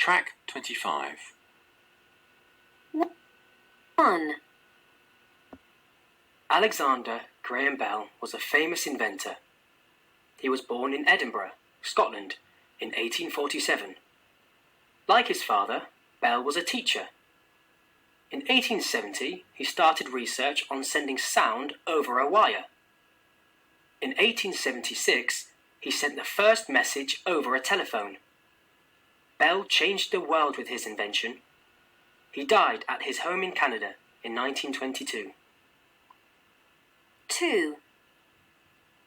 Track 25. 1. Alexander Graham Bell was a famous inventor. He was born in Edinburgh, Scotland, in 1847. Like his father, Bell was a teacher. In 1870, he started research on sending sound over a wire. In 1876, he sent the first message over a telephone. Bell changed the world with his invention. He died at his home in Canada in 1922. 2.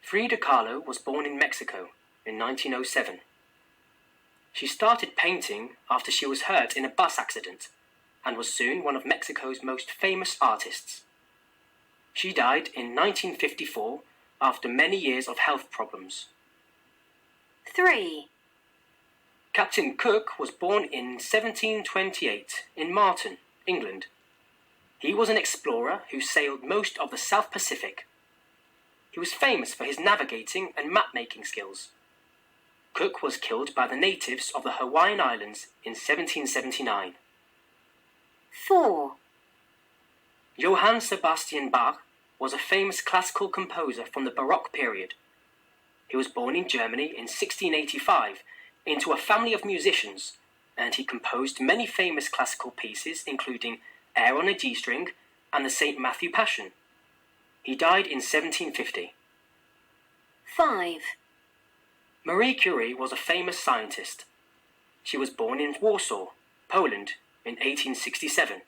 Frida Kahlo was born in Mexico in 1907. She started painting after she was hurt in a bus accident and was soon one of Mexico's most famous artists. She died in 1954 after many years of health problems. 3. Captain Cook was born in 1728 in Marton, England. He was an explorer who sailed most of the South Pacific. He was famous for his navigating and map-making skills. Cook was killed by the natives of the Hawaiian Islands in 1779. 4. Johann Sebastian Bach was a famous classical composer from the Baroque period. He was born in Germany in 1685 into a family of musicians, and he composed many famous classical pieces including Air on a G-string and the St. Matthew Passion. He died in 1750. 5. Marie Curie was a famous scientist. She was born in Warsaw, Poland, in 1867.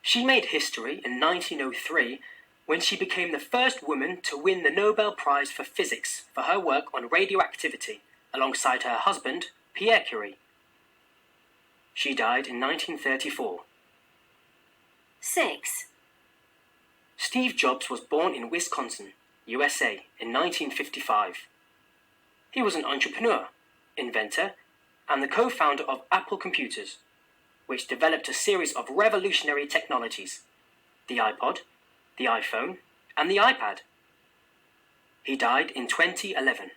She made history in 1903 when she became the first woman to win the Nobel Prize for Physics for her work on radioactivity alongside her husband, Pierre Curie. She died in 1934. 6. Steve Jobs was born in Wisconsin, USA, in 1955. He was an entrepreneur, inventor, and the co-founder of Apple Computers, which developed a series of revolutionary technologies: the iPod, the iPhone, and the iPad. He died in 2011.